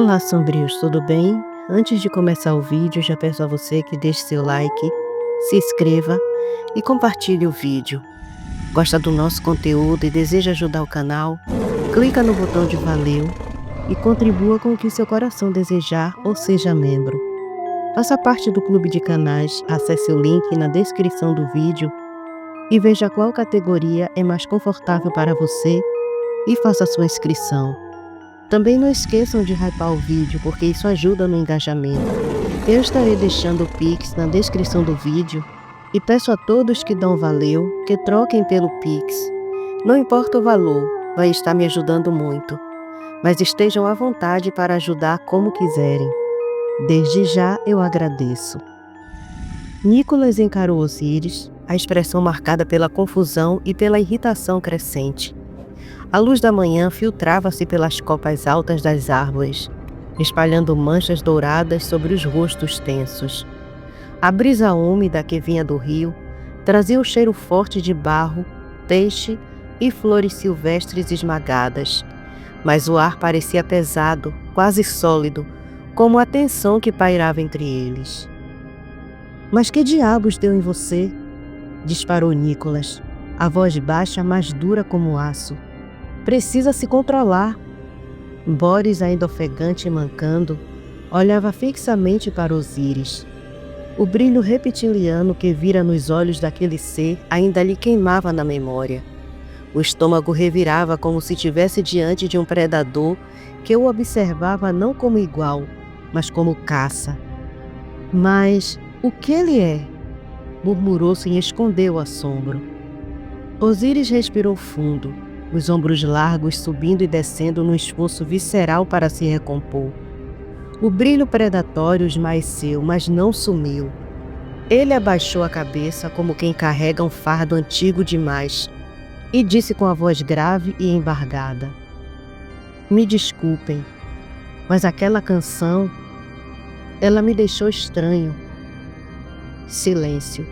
Olá, sombrios, tudo bem? Antes de começar o vídeo, já peço a você que deixe seu like, se inscreva e compartilhe o vídeo. Gosta do nosso conteúdo e deseja ajudar o canal? Clica no botão de valeu e contribua com o que seu coração desejar ou seja membro. Faça parte do clube de canais, acesse o link na descrição do vídeo e veja qual categoria é mais confortável para você e faça sua inscrição. Também não esqueçam de hypar o vídeo, porque isso ajuda no engajamento. Eu estarei deixando o Pix na descrição do vídeo e peço a todos que dão valeu que troquem pelo Pix. Não importa o valor, vai estar me ajudando muito, mas estejam à vontade para ajudar como quiserem. Desde já eu agradeço. Nicholas encarou Osíris, a expressão marcada pela confusão e pela irritação crescente. A luz da manhã filtrava-se pelas copas altas das árvores, espalhando manchas douradas sobre os rostos tensos. A brisa úmida que vinha do rio trazia o cheiro forte de barro, peixe e flores silvestres esmagadas, mas o ar parecia pesado, quase sólido, como a tensão que pairava entre eles. "Mas que diabos deu em você?" disparou Nicholas, a voz baixa, mas dura como aço. "Precisa se controlar." Boris, ainda ofegante e mancando, olhava fixamente para Osíris. O brilho reptiliano que vira nos olhos daquele ser ainda lhe queimava na memória. O estômago revirava como se estivesse diante de um predador que o observava não como igual, mas como caça. "Mas o que ele é?" murmurou sem esconder o assombro. Osíris respirou fundo, os ombros largos subindo e descendo num esforço visceral para se recompor. O brilho predatório esmaeceu, mas não sumiu. Ele abaixou a cabeça como quem carrega um fardo antigo demais e disse com a voz grave e embargada: "Me desculpem, mas aquela canção, ela me deixou estranho." Silêncio.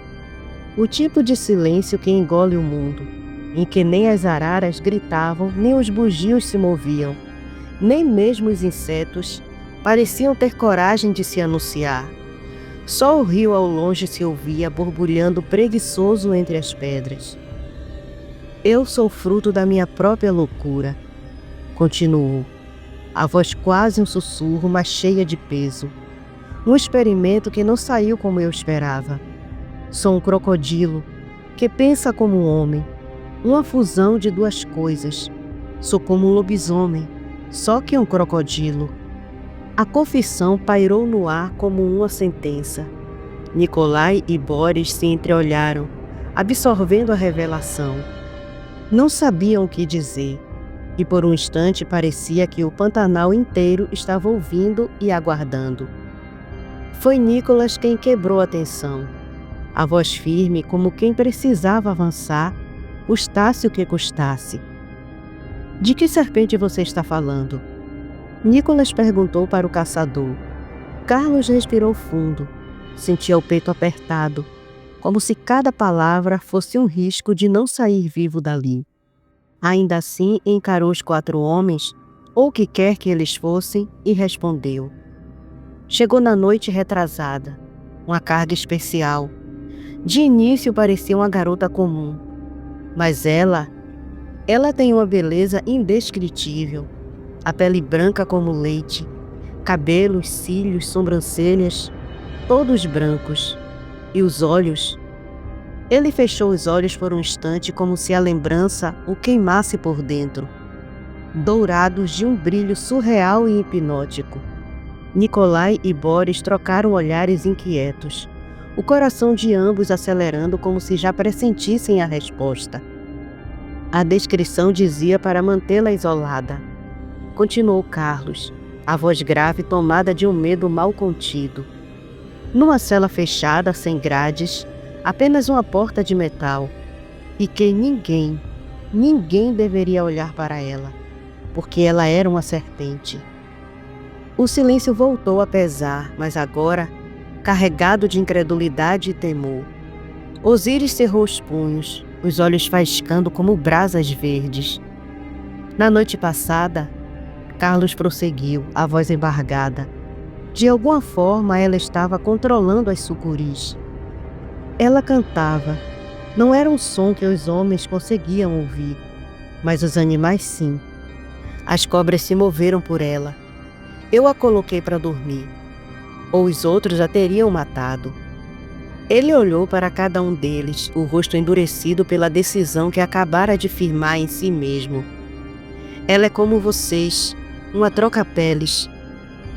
O tipo de silêncio que engole o mundo, em que nem as araras gritavam, nem os bugios se moviam, nem mesmo os insetos pareciam ter coragem de se anunciar. Só o rio ao longe se ouvia borbulhando preguiçoso entre as pedras. "Eu sou fruto da minha própria loucura", continuou, a voz quase um sussurro, mas cheia de peso. "Um experimento que não saiu como eu esperava. Sou um crocodilo que pensa como um homem, uma fusão de duas coisas. Sou como um lobisomem, só que um crocodilo." A confissão pairou no ar como uma sentença. Nikolai e Boris se entreolharam, absorvendo a revelação. Não sabiam o que dizer, e por um instante parecia que o Pantanal inteiro estava ouvindo e aguardando. Foi Nicholas quem quebrou a tensão. A voz firme, como quem precisava avançar, custasse o que custasse. "De que serpente você está falando?" Nicholas perguntou para o caçador. Carlos respirou fundo, sentia o peito apertado, como se cada palavra fosse um risco de não sair vivo dali. Ainda assim, encarou os 4 homens, ou o que quer que eles fossem, e respondeu. "Chegou na noite retrasada, uma carga especial. De início parecia uma garota comum, mas ela tem uma beleza indescritível. A pele branca como leite, cabelos, cílios, sobrancelhas, todos brancos. E os olhos?" Ele fechou os olhos por um instante como se a lembrança o queimasse por dentro, dourados de um brilho surreal e hipnótico. Nikolai e Boris trocaram olhares inquietos, o coração de ambos acelerando como se já pressentissem a resposta. "A descrição dizia para mantê-la isolada", continuou Carlos, a voz grave tomada de um medo mal contido. "Numa cela fechada, sem grades, apenas uma porta de metal, e que ninguém deveria olhar para ela, porque ela era uma serpente." O silêncio voltou a pesar, mas agora carregado de incredulidade e temor. Osíris cerrou os punhos, os olhos faiscando como brasas verdes. "Na noite passada, Carlos prosseguiu, a voz embargada. De alguma forma ela estava controlando as sucuris. Ela cantava. Não era um som que os homens conseguiam ouvir, mas os animais sim. As cobras se moveram por ela. Eu a coloquei para dormir. Ou os outros a teriam matado. Ele olhou para cada um deles, o rosto endurecido pela decisão que acabara de firmar em si mesmo. Ela é como vocês, uma troca-peles.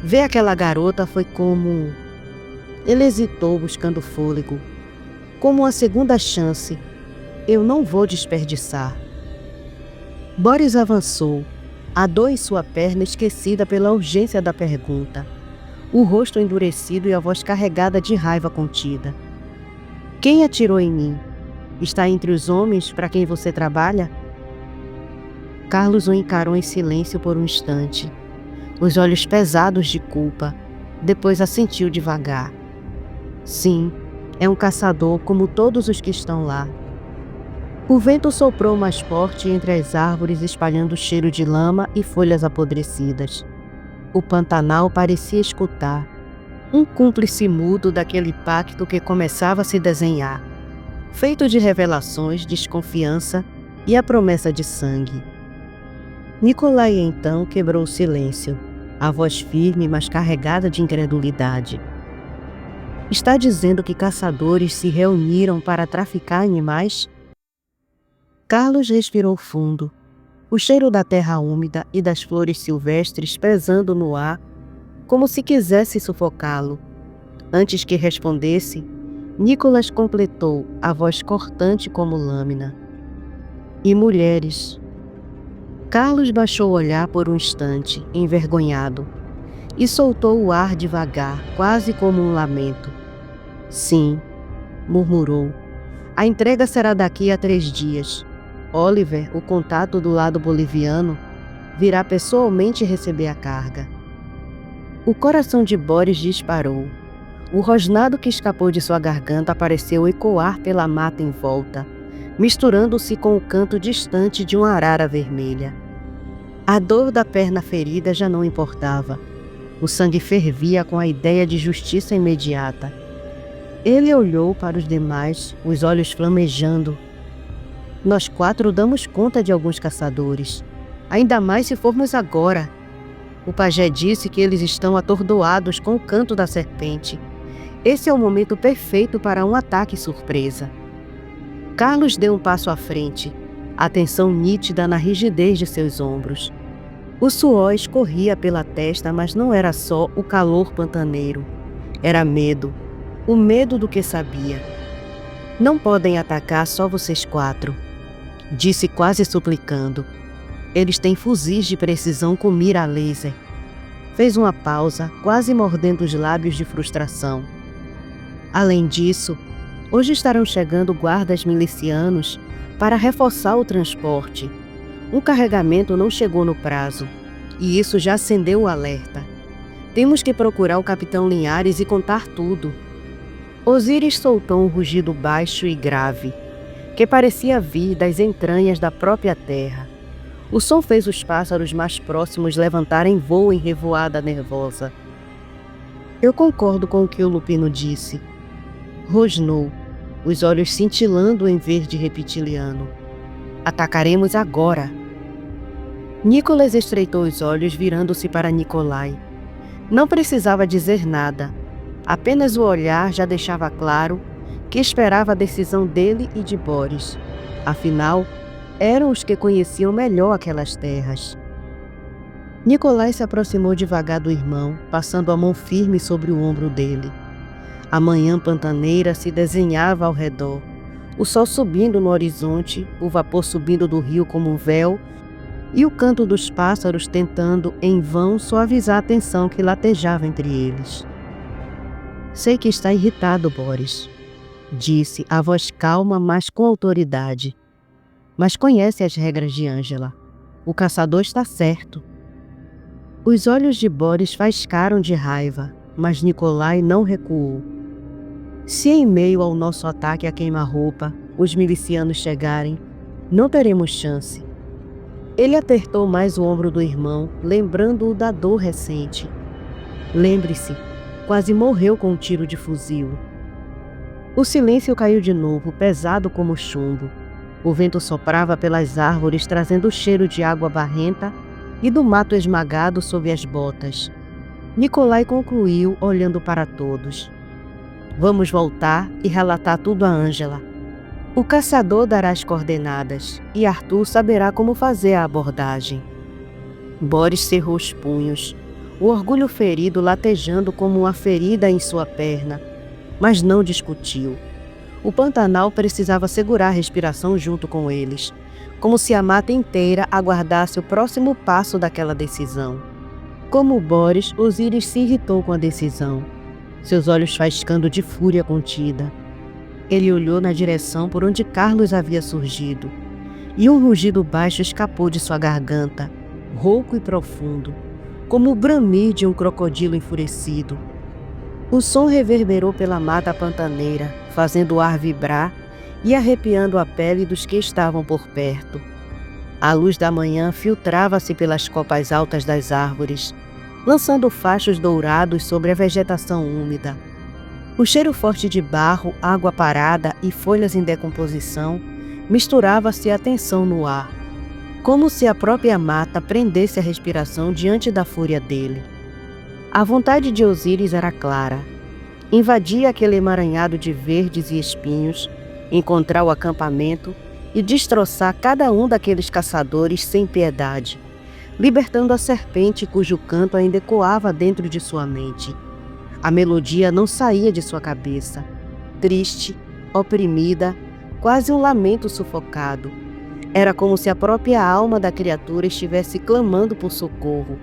Ver aquela garota foi como... Ele hesitou, buscando fôlego. Como uma segunda chance. Eu não vou desperdiçar. Boris avançou, a dor em sua perna esquecida pela urgência da pergunta, o rosto endurecido e a voz carregada de raiva contida. Quem atirou em mim? Está entre os homens para quem você trabalha? Carlos o encarou em silêncio por um instante, os olhos pesados de culpa. Depois assentiu devagar. Sim, é um caçador como todos os que estão lá. O vento soprou mais forte entre as árvores, espalhando cheiro de lama e folhas apodrecidas. O Pantanal parecia escutar, um cúmplice mudo daquele pacto que começava a se desenhar, feito de revelações, desconfiança e a promessa de sangue. Nikolai então quebrou o silêncio, a voz firme, mas carregada de incredulidade. Está dizendo que caçadores se reuniram para traficar animais? Carlos respirou fundo, o cheiro da terra úmida e das flores silvestres pesando no ar, como se quisesse sufocá-lo. Antes que respondesse, Nicholas completou, a voz cortante como lâmina. E mulheres. Carlos baixou o olhar por um instante, envergonhado, e soltou o ar devagar, quase como um lamento. Sim, murmurou. A entrega será daqui a 3 dias. Oliver, o contato do lado boliviano, virá pessoalmente receber a carga. O coração de Boris disparou. O rosnado que escapou de sua garganta pareceu ecoar pela mata em volta, misturando-se com o canto distante de uma arara vermelha. A dor da perna ferida já não importava. O sangue fervia com a ideia de justiça imediata. Ele olhou para os demais, os olhos flamejando. Nós 4 damos conta de alguns caçadores, ainda mais se formos agora. O pajé disse que eles estão atordoados com o canto da serpente. Esse é o momento perfeito para um ataque surpresa. Carlos deu um passo à frente, atenção nítida na rigidez de seus ombros. O suor escorria pela testa, mas não era só o calor pantaneiro. Era medo, o medo do que sabia. Não podem atacar só vocês 4. Disse quase suplicando. Eles têm fuzis de precisão com mira a laser. Fez uma pausa, quase mordendo os lábios de frustração. Além disso, hoje estarão chegando guardas milicianos para reforçar o transporte. Um carregamento não chegou no prazo, e isso já acendeu o alerta. Temos que procurar o capitão Linhares e contar tudo. Osíris soltou um rugido baixo e grave, que parecia vir das entranhas da própria terra. O som fez os pássaros mais próximos levantarem voo em revoada nervosa. Eu concordo com o que o lupino disse. Rosnou, os olhos cintilando em verde reptiliano. Atacaremos agora. Nicholas estreitou os olhos, virando-se para Nikolai. Não precisava dizer nada. Apenas o olhar já deixava claro que esperava a decisão dele e de Boris. Afinal, eram os que conheciam melhor aquelas terras. Nikolai se aproximou devagar do irmão, passando a mão firme sobre o ombro dele. A manhã pantaneira se desenhava ao redor, o sol subindo no horizonte, o vapor subindo do rio como um véu, e o canto dos pássaros tentando, em vão, suavizar a tensão que latejava entre eles. Sei que está irritado, Boris, disse, a voz calma, mas com autoridade. Mas conhece as regras de Angela. O caçador está certo. Os olhos de Boris faiscaram de raiva, mas Nikolai não recuou. Se em meio ao nosso ataque a queima-roupa, os milicianos chegarem, não teremos chance. Ele apertou mais o ombro do irmão, lembrando-o da dor recente. Lembre-se, quase morreu com um tiro de fuzil. O silêncio caiu de novo, pesado como chumbo. O vento soprava pelas árvores, trazendo o cheiro de água barrenta e do mato esmagado sob as botas. Nikolai concluiu, olhando para todos. Vamos voltar e relatar tudo a Ângela. O caçador dará as coordenadas e Arthur saberá como fazer a abordagem. Boris cerrou os punhos, o orgulho ferido latejando como uma ferida em sua perna, mas não discutiu. O Pantanal precisava segurar a respiração junto com eles, como se a mata inteira aguardasse o próximo passo daquela decisão. Como Boris, Osíris se irritou com a decisão, seus olhos faiscando de fúria contida. Ele olhou na direção por onde Carlos havia surgido, e um rugido baixo escapou de sua garganta, rouco e profundo, como o bramir de um crocodilo enfurecido. O som reverberou pela mata pantaneira, fazendo o ar vibrar e arrepiando a pele dos que estavam por perto. A luz da manhã filtrava-se pelas copas altas das árvores, lançando fachos dourados sobre a vegetação úmida. O cheiro forte de barro, água parada e folhas em decomposição misturava-se à tensão no ar, como se a própria mata prendesse a respiração diante da fúria dele. A vontade de Osíris era clara. Invadir aquele emaranhado de verdes e espinhos, encontrar o acampamento e destroçar cada um daqueles caçadores sem piedade, libertando a serpente cujo canto ainda ecoava dentro de sua mente. A melodia não saía de sua cabeça, triste, oprimida, quase um lamento sufocado. Era como se a própria alma da criatura estivesse clamando por socorro,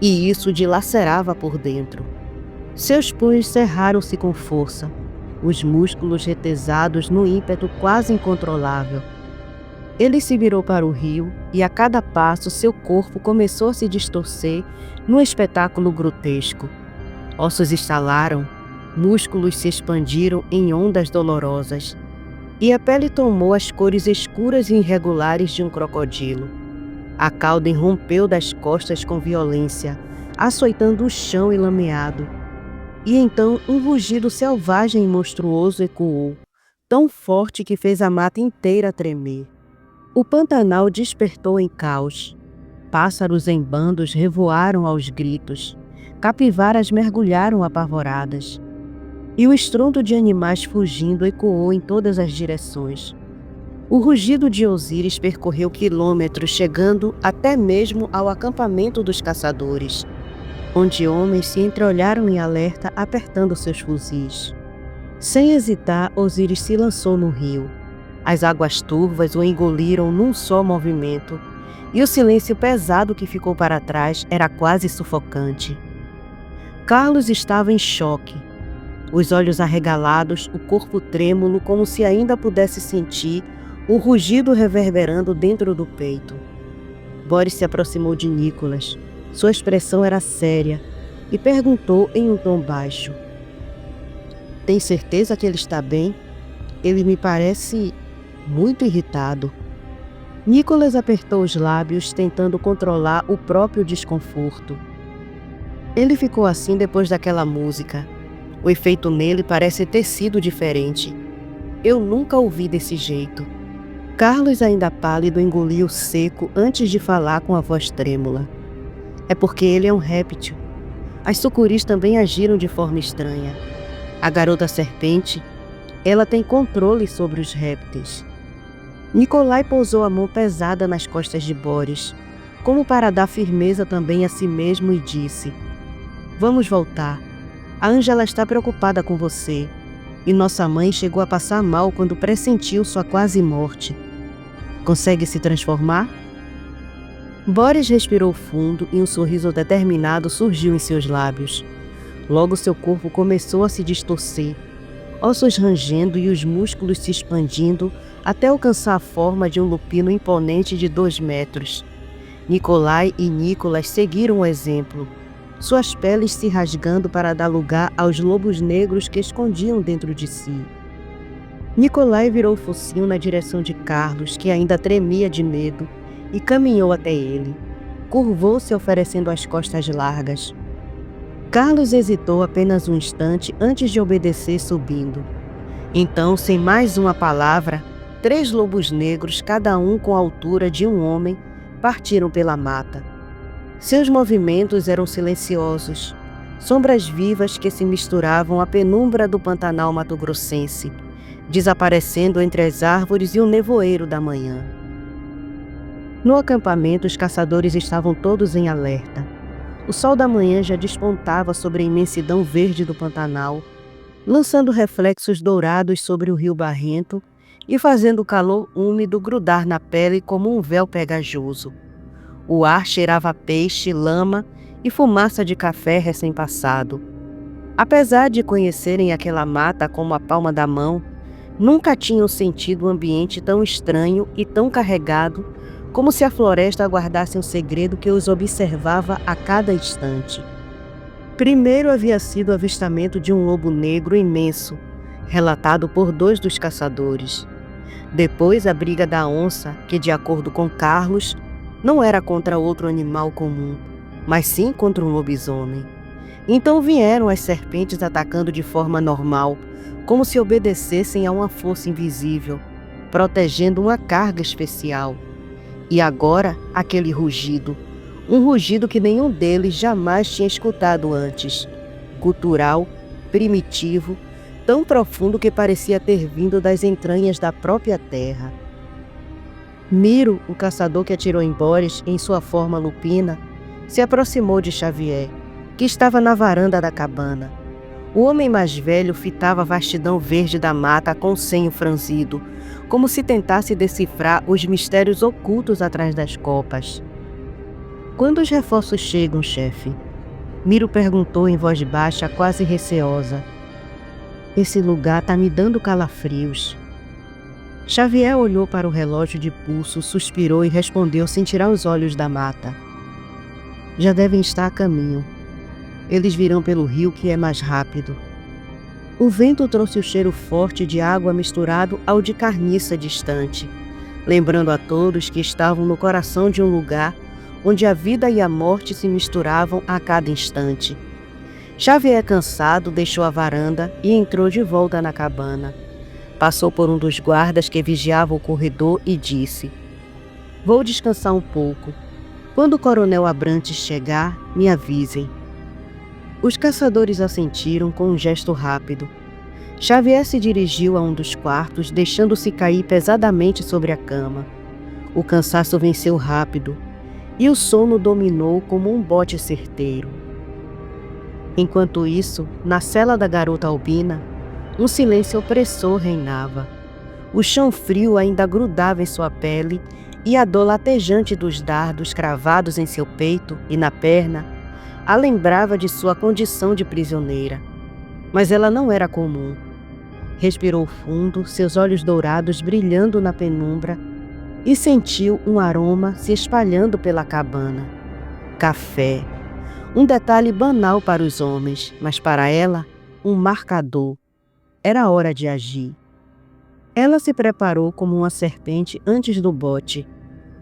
e isso dilacerava por dentro. Seus punhos cerraram-se com força, os músculos retesados no ímpeto quase incontrolável. Ele se virou para o rio e a cada passo seu corpo começou a se distorcer num espetáculo grotesco. Ossos estalaram, músculos se expandiram em ondas dolorosas, e a pele tomou as cores escuras e irregulares de um crocodilo. A cauda irrompeu das costas com violência, açoitando o chão enlameado. E então um rugido selvagem e monstruoso ecoou, tão forte que fez a mata inteira tremer. O Pantanal despertou em caos. Pássaros em bandos revoaram aos gritos. Capivaras mergulharam apavoradas. E o estrondo de animais fugindo ecoou em todas as direções. O rugido de Osíris percorreu quilômetros, chegando até mesmo ao acampamento dos caçadores, onde homens se entreolharam em alerta, apertando seus fuzis. Sem hesitar, Osíris se lançou no rio. As águas turvas o engoliram num só movimento, e o silêncio pesado que ficou para trás era quase sufocante. Carlos estava em choque. Os olhos arregalados, o corpo trêmulo, como se ainda pudesse sentir o rugido reverberando dentro do peito. Boris se aproximou de Nicolas. Sua expressão era séria e perguntou em um tom baixo: "Tem certeza que ele está bem? Ele me parece muito irritado." Nicolas apertou os lábios, tentando controlar o próprio desconforto. Ele ficou assim depois daquela música. O efeito nele parece ter sido diferente. Eu nunca ouvi desse jeito. Carlos, ainda pálido, engoliu seco antes de falar com a voz trêmula. É porque ele é um réptil. As sucuris também agiram de forma estranha. A garota serpente, ela tem controle sobre os répteis. Nikolai pousou a mão pesada nas costas de Boris, como para dar firmeza também a si mesmo, e disse: "Vamos voltar. A Ângela está preocupada com você, e nossa mãe chegou a passar mal quando pressentiu sua quase morte. Consegue se transformar?" Boris respirou fundo e um sorriso determinado surgiu em seus lábios. Logo seu corpo começou a se distorcer, ossos rangendo e os músculos se expandindo até alcançar a forma de um lupino imponente de 2 metros. Nikolai e Nicolas seguiram o exemplo, suas peles se rasgando para dar lugar aos lobos negros que escondiam dentro de si. Nikolai virou o focinho na direção de Carlos, que ainda tremia de medo, e caminhou até ele. Curvou-se oferecendo as costas largas. Carlos hesitou apenas um instante antes de obedecer, subindo. Então, sem mais uma palavra, 3 lobos negros, cada um com a altura de um homem, partiram pela mata. Seus movimentos eram silenciosos, sombras vivas que se misturavam à penumbra do Pantanal mato-grossense, desaparecendo entre as árvores e o nevoeiro da manhã. No acampamento, os caçadores estavam todos em alerta. O sol da manhã já despontava sobre a imensidão verde do Pantanal, lançando reflexos dourados sobre o rio barrento e fazendo o calor úmido grudar na pele como um véu pegajoso. O ar cheirava a peixe, lama e fumaça de café recém-passado. Apesar de conhecerem aquela mata como a palma da mão, nunca tinham sentido um ambiente tão estranho e tão carregado, como se a floresta aguardasse um segredo que os observava a cada instante. Primeiro havia sido o avistamento de um lobo negro imenso, relatado por 2 dos caçadores. Depois a briga da onça, que, de acordo com Carlos, não era contra outro animal comum, mas sim contra um lobisomem. Então vieram as serpentes atacando de forma normal, como se obedecessem a uma força invisível, protegendo uma carga especial. E agora, aquele rugido, um rugido que nenhum deles jamais tinha escutado antes, gutural, primitivo, tão profundo que parecia ter vindo das entranhas da própria terra. Miro, o caçador que atirou em Boris em sua forma lupina, se aproximou de Xavier, que estava na varanda da cabana. O homem mais velho fitava a vastidão verde da mata com o senho franzido, como se tentasse decifrar os mistérios ocultos atrás das copas. "Quando os reforços chegam, chefe?" Miro perguntou em voz baixa, quase receosa. "Esse lugar tá me dando calafrios." Xavier olhou para o relógio de pulso, suspirou e respondeu sem tirar os olhos da mata. "Já devem estar a caminho. Eles virão pelo rio, que é mais rápido." O vento trouxe o cheiro forte de água misturado ao de carniça distante, lembrando a todos que estavam no coração de um lugar onde a vida e a morte se misturavam a cada instante. Xavier, cansado, deixou a varanda e entrou de volta na cabana. Passou por um dos guardas que vigiava o corredor e disse: "Vou descansar um pouco. Quando o coronel Abrantes chegar, me avisem." Os caçadores assentiram com um gesto rápido. Xavier se dirigiu a um dos quartos, deixando-se cair pesadamente sobre a cama. O cansaço venceu rápido, e o sono dominou como um bote certeiro. Enquanto isso, na cela da garota albina, um silêncio opressor reinava. O chão frio ainda grudava em sua pele e a dor latejante dos dardos cravados em seu peito e na perna a lembrava de sua condição de prisioneira. Mas ela não era comum. Respirou fundo, seus olhos dourados brilhando na penumbra, e sentiu um aroma se espalhando pela cabana. Café. Um detalhe banal para os homens, mas para ela, um marcador. Era hora de agir. Ela se preparou como uma serpente antes do bote.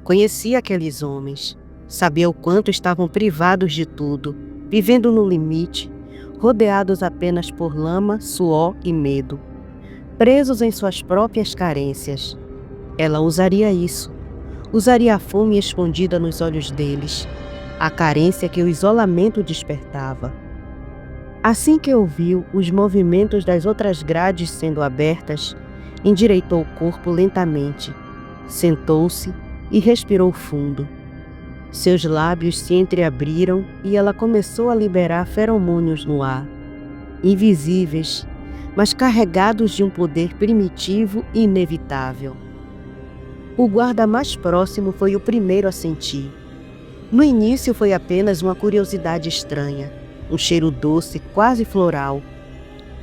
Conhecia aqueles homens. Sabia o quanto estavam privados de tudo, vivendo no limite, rodeados apenas por lama, suor e medo. Presos em suas próprias carências. Ela usaria isso. Usaria a fome escondida nos olhos deles, a carência que o isolamento despertava. Assim que ouviu os movimentos das outras grades sendo abertas, endireitou o corpo lentamente, sentou-se e respirou fundo. Seus lábios se entreabriram e ela começou a liberar feromônios no ar, invisíveis, mas carregados de um poder primitivo e inevitável. O guarda mais próximo foi o primeiro a sentir. No início foi apenas uma curiosidade estranha, um cheiro doce, quase floral,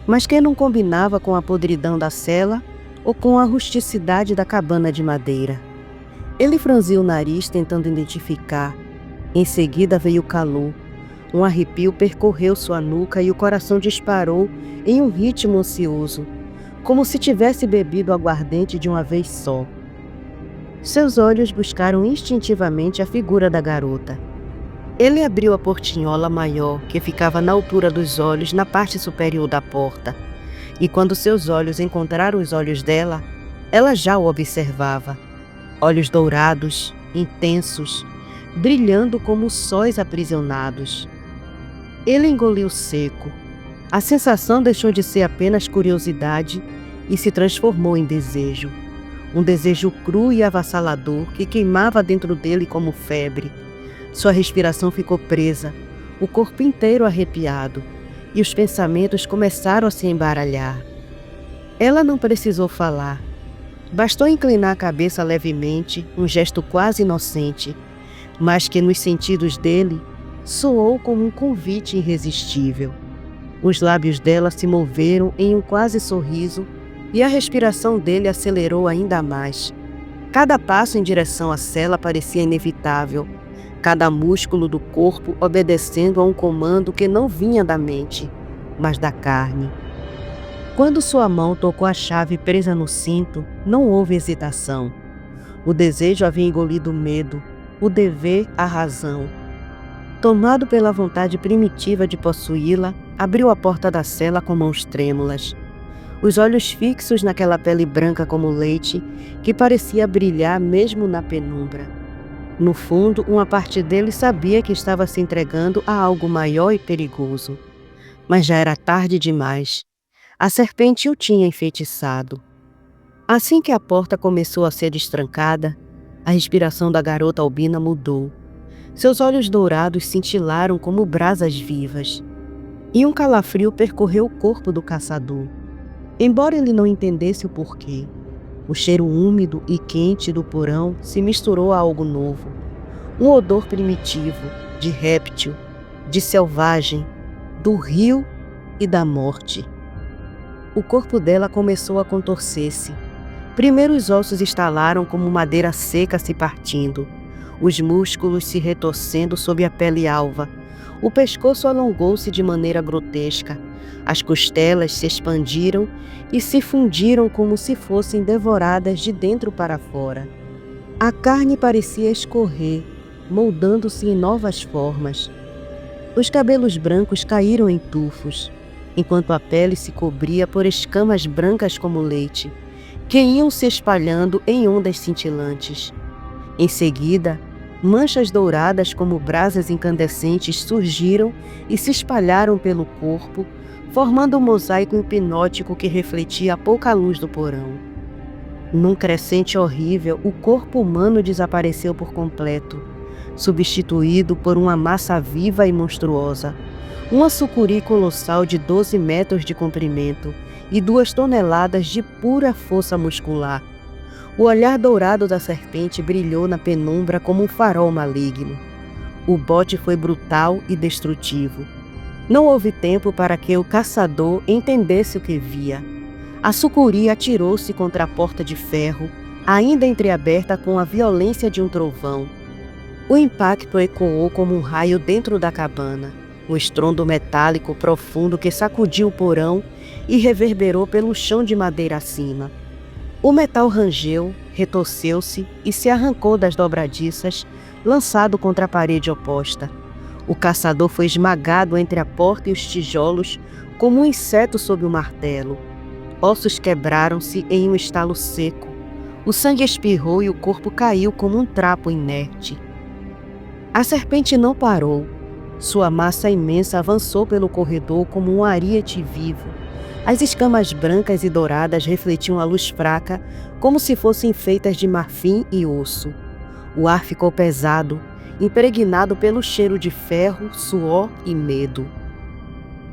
mas que não combinava com a podridão da cela ou com a rusticidade da cabana de madeira. Ele franziu o nariz tentando identificar. Em seguida veio o calor. Um arrepio percorreu sua nuca e o coração disparou em um ritmo ansioso, como se tivesse bebido aguardente de uma vez só. Seus olhos buscaram instintivamente a figura da garota. Ele abriu a portinhola maior, que ficava na altura dos olhos, na parte superior da porta. E quando seus olhos encontraram os olhos dela, ela já o observava. Olhos dourados, intensos, brilhando como sóis aprisionados. Ele engoliu seco. A sensação deixou de ser apenas curiosidade e se transformou em desejo. Um desejo cru e avassalador que queimava dentro dele como febre. Sua respiração ficou presa, o corpo inteiro arrepiado, e os pensamentos começaram a se embaralhar. Ela não precisou falar. Bastou inclinar a cabeça levemente, um gesto quase inocente, mas que nos sentidos dele soou como um convite irresistível. Os lábios dela se moveram em um quase sorriso e a respiração dele acelerou ainda mais. Cada passo em direção à cela parecia inevitável, cada músculo do corpo obedecendo a um comando que não vinha da mente, mas da carne. Quando sua mão tocou a chave presa no cinto, não houve hesitação. O desejo havia engolido o medo, o dever a razão. Tomado pela vontade primitiva de possuí-la, abriu a porta da cela com mãos trêmulas. Os olhos fixos naquela pele branca como leite, que parecia brilhar mesmo na penumbra. No fundo, uma parte dele sabia que estava se entregando a algo maior e perigoso. Mas já era tarde demais. A serpente o tinha enfeitiçado. Assim que a porta começou a ser destrancada, a respiração da garota albina mudou. Seus olhos dourados cintilaram como brasas vivas. E um calafrio percorreu o corpo do caçador. Embora ele não entendesse o porquê, o cheiro úmido e quente do porão se misturou a algo novo. Um odor primitivo, de réptil, de selvagem, do rio e da morte. O corpo dela começou a contorcer-se. Primeiro os ossos estalaram como madeira seca se partindo, os músculos se retorcendo sob a pele alva. O pescoço alongou-se de maneira grotesca. As costelas se expandiram e se fundiram como se fossem devoradas de dentro para fora. A carne parecia escorrer, moldando-se em novas formas. Os cabelos brancos caíram em tufos, enquanto a pele se cobria por escamas brancas como leite, que iam se espalhando em ondas cintilantes. Em seguida, manchas douradas como brasas incandescentes surgiram e se espalharam pelo corpo, formando um mosaico hipnótico que refletia a pouca luz do porão. Num crescente horrível, o corpo humano desapareceu por completo, substituído por uma massa viva e monstruosa, uma sucuri colossal de 12 metros de comprimento e 2 toneladas de pura força muscular. O olhar dourado da serpente brilhou na penumbra como um farol maligno. O bote foi brutal e destrutivo. Não houve tempo para que o caçador entendesse o que via. A sucuri atirou-se contra a porta de ferro, ainda entreaberta com a violência de um trovão. O impacto ecoou como um raio dentro da cabana, um estrondo metálico profundo que sacudiu o porão e reverberou pelo chão de madeira acima. O metal rangeu, retorceu-se e se arrancou das dobradiças, lançado contra a parede oposta. O caçador foi esmagado entre a porta e os tijolos, como um inseto sob o martelo. Ossos quebraram-se em um estalo seco. O sangue espirrou e o corpo caiu como um trapo inerte. A serpente não parou. Sua massa imensa avançou pelo corredor como um ariete vivo. As escamas brancas e douradas refletiam a luz fraca, como se fossem feitas de marfim e osso. O ar ficou pesado, impregnado pelo cheiro de ferro, suor e medo.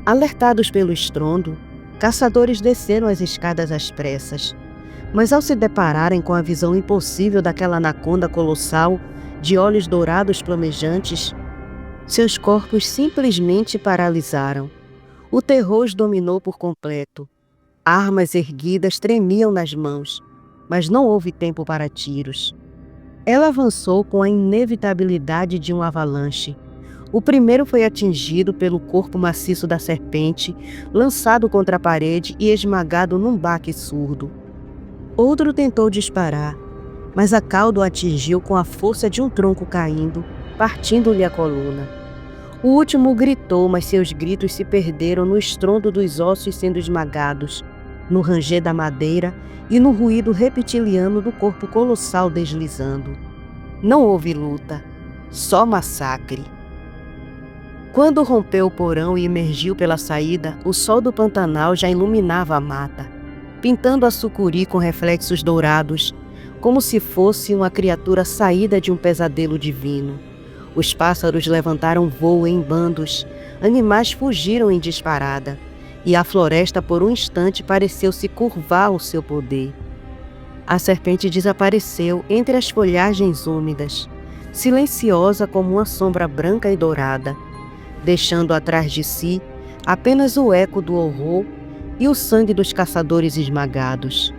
Alertados pelo estrondo, caçadores desceram as escadas às pressas. Mas ao se depararem com a visão impossível daquela anaconda colossal, de olhos dourados flamejantes, seus corpos simplesmente paralisaram. O terror os dominou por completo. Armas erguidas tremiam nas mãos, mas não houve tempo para tiros. Ela avançou com a inevitabilidade de um avalanche. O primeiro foi atingido pelo corpo maciço da serpente, lançado contra a parede e esmagado num baque surdo. Outro tentou disparar, mas a cauda o atingiu com a força de um tronco caindo, partindo-lhe a coluna. O último gritou, mas seus gritos se perderam no estrondo dos ossos sendo esmagados, no ranger da madeira e no ruído reptiliano do corpo colossal deslizando. Não houve luta, só massacre. Quando rompeu o porão e emergiu pela saída, o sol do Pantanal já iluminava a mata, pintando a sucuri com reflexos dourados, como se fosse uma criatura saída de um pesadelo divino. Os pássaros levantaram voo em bandos, animais fugiram em disparada, e a floresta por um instante pareceu se curvar ao seu poder. A serpente desapareceu entre as folhagens úmidas, silenciosa como uma sombra branca e dourada, deixando atrás de si apenas o eco do horror e o sangue dos caçadores esmagados.